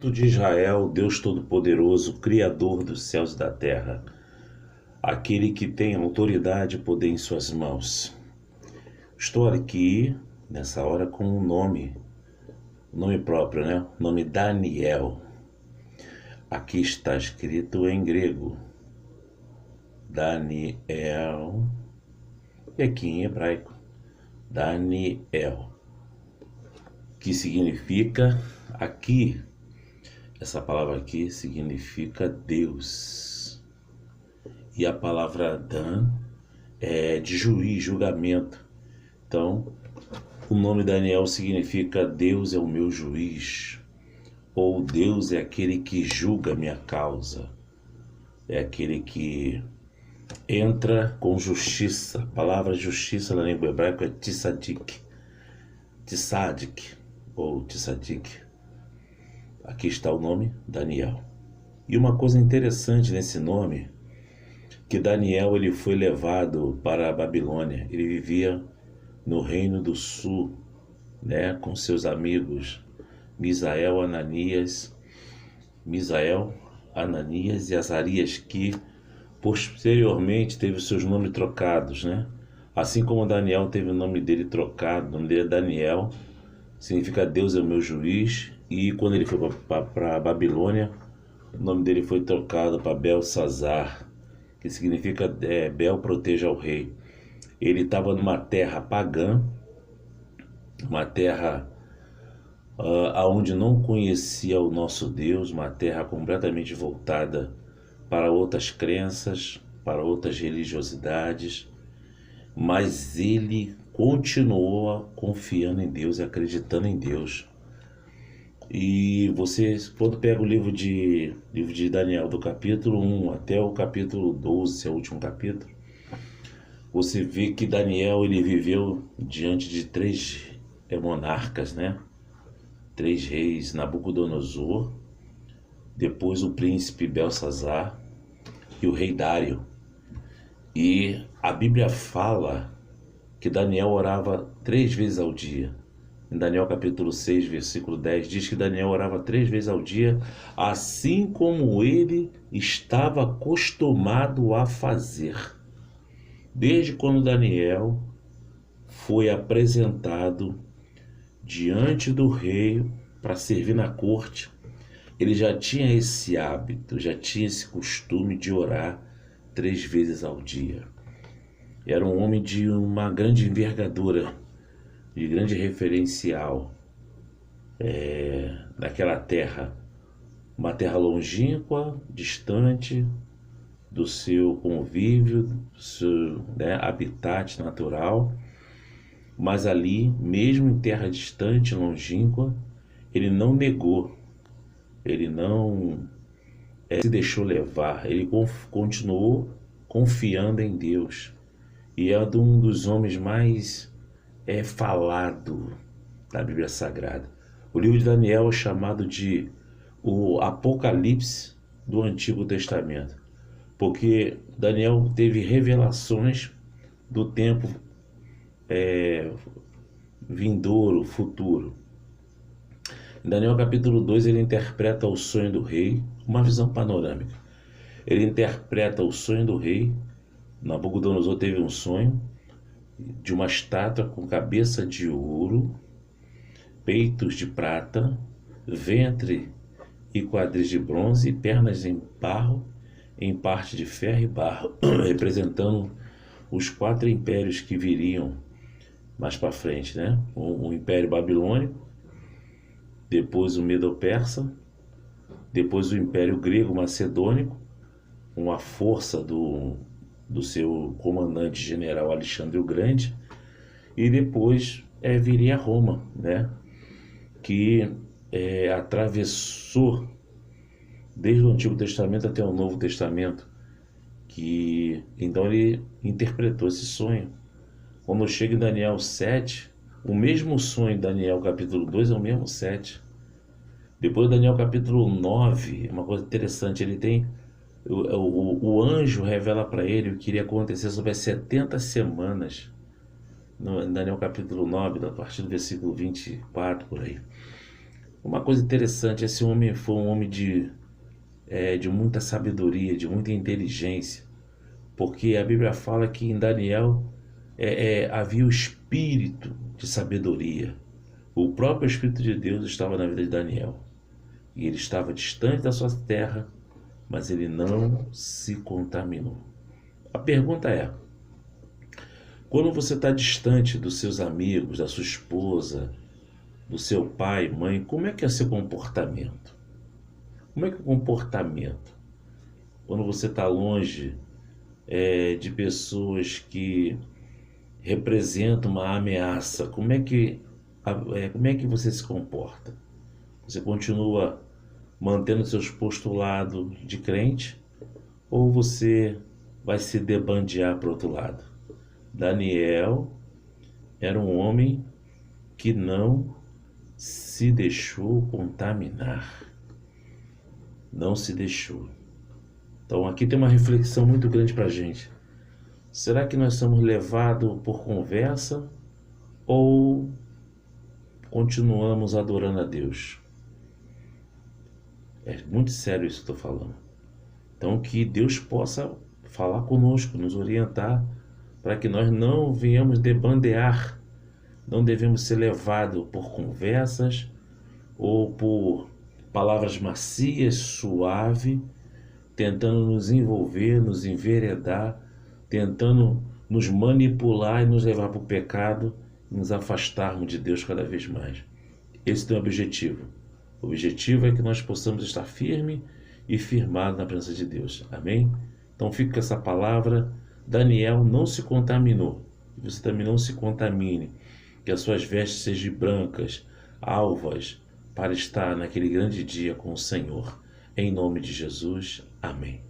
De Israel, Deus Todo-Poderoso, Criador dos céus e da terra, aquele que tem autoridade e poder em suas mãos. Estou aqui nessa hora com um nome próprio, né? O nome Daniel. Aqui está escrito em grego, Daniel, e aqui em hebraico, Daniel, que significa aqui. Essa palavra aqui significa Deus. E a palavra Dan é de juiz, julgamento. Então, o nome Daniel significa Deus é o meu juiz. Ou Deus é aquele que julga a minha causa. É aquele que entra com justiça. A palavra justiça na língua hebraica é tsadik. Tsadik ou tsadik. Aqui está o nome Daniel. E uma coisa interessante nesse nome, que Daniel ele foi levado para a Babilônia. Ele vivia no reino do sul, né, com seus amigos Misael, Ananias e Azarias, que posteriormente teve seus nomes trocados, né? Assim como Daniel teve o nome dele trocado, o nome dele é Daniel, significa Deus é o meu juiz. E quando ele foi para a Babilônia, o nome dele foi trocado para Belsazar, que significa Bel proteja o rei. Ele estava numa terra pagã, uma terra onde não conhecia o nosso Deus, uma terra completamente voltada para outras crenças, para outras religiosidades, mas ele continuou confiando em Deus e acreditando em Deus. E você, quando pega o livro de Daniel, do capítulo 1 até o capítulo 12, é o último capítulo, você vê que Daniel ele viveu diante de três monarcas, né? Três reis, Nabucodonosor, depois o príncipe Belsazar e o rei Dário. E a Bíblia fala que Daniel orava 3 vezes ao dia. Em Daniel capítulo 6, versículo 10, diz que Daniel orava 3 vezes ao dia, assim como ele estava acostumado a fazer. Desde quando Daniel foi apresentado diante do rei para servir na corte, ele já tinha esse hábito, já tinha esse costume de orar 3 vezes ao dia. Era um homem de uma grande envergadura, de grande referencial naquela terra, uma terra longínqua, distante do seu convívio, do seu habitat natural, mas ali, mesmo em terra distante, longínqua, ele não negou, ele não se deixou levar, ele continuou confiando em Deus. E é um dos homens mais falado da Bíblia Sagrada. O livro de Daniel é chamado de o Apocalipse do Antigo Testamento, porque Daniel teve revelações do tempo vindouro, futuro. Em Daniel capítulo 2 ele interpreta o sonho do rei, uma visão panorâmica. Ele interpreta o sonho do rei. Nabucodonosor teve um sonho de uma estátua com cabeça de ouro, peitos de prata, ventre e quadris de bronze e pernas em barro, em parte de ferro e barro, representando os 4 impérios que viriam mais para frente, né? O Império Babilônico, depois o Medo-Persa, depois o Império Grego-Macedônico, com a força do seu comandante general Alexandre o Grande, e depois viria Roma, né? Que atravessou desde o Antigo Testamento até o Novo Testamento, que então ele interpretou esse sonho. Quando chega em Daniel 7, o mesmo sonho em Daniel capítulo 2 é o mesmo 7. Depois Daniel capítulo 9, uma coisa interessante, ele tem o anjo revela para ele o que iria acontecer sobre as 70 semanas, no Daniel capítulo 9, a partir do versículo 24, por aí. Uma coisa interessante, esse homem foi um homem de muita sabedoria, de muita inteligência, porque a Bíblia fala que em Daniel havia o espírito de sabedoria. O próprio Espírito de Deus estava na vida de Daniel. E ele estava distante da sua terra, mas ele não se contaminou. A pergunta é: quando você está distante dos seus amigos, da sua esposa, do seu pai, mãe, como é que é seu comportamento? Como é que é o comportamento? Quando você está longe de pessoas que representam uma ameaça, como é que você se comporta? Você continua mantendo seus postulados de crente ou você vai se debandear para o outro lado? Daniel era um homem que não se deixou contaminar. Não se deixou. Então aqui tem uma reflexão muito grande para a gente. Será que nós somos levados por conversa ou continuamos adorando a Deus? É muito sério isso que eu estou falando. Então que Deus possa falar conosco, nos orientar, para que nós não venhamos debandear. Não devemos ser levados por conversas ou por palavras macias, suaves, tentando nos envolver, nos enveredar, tentando nos manipular e nos levar para o pecado e nos afastarmos de Deus cada vez mais. Esse é o objetivo. O objetivo é que nós possamos estar firmes e firmados na presença de Deus. Amém? Então fica com essa palavra. Daniel não se contaminou. Você também não se contamine. Que as suas vestes sejam brancas, alvas, para estar naquele grande dia com o Senhor. Em nome de Jesus. Amém.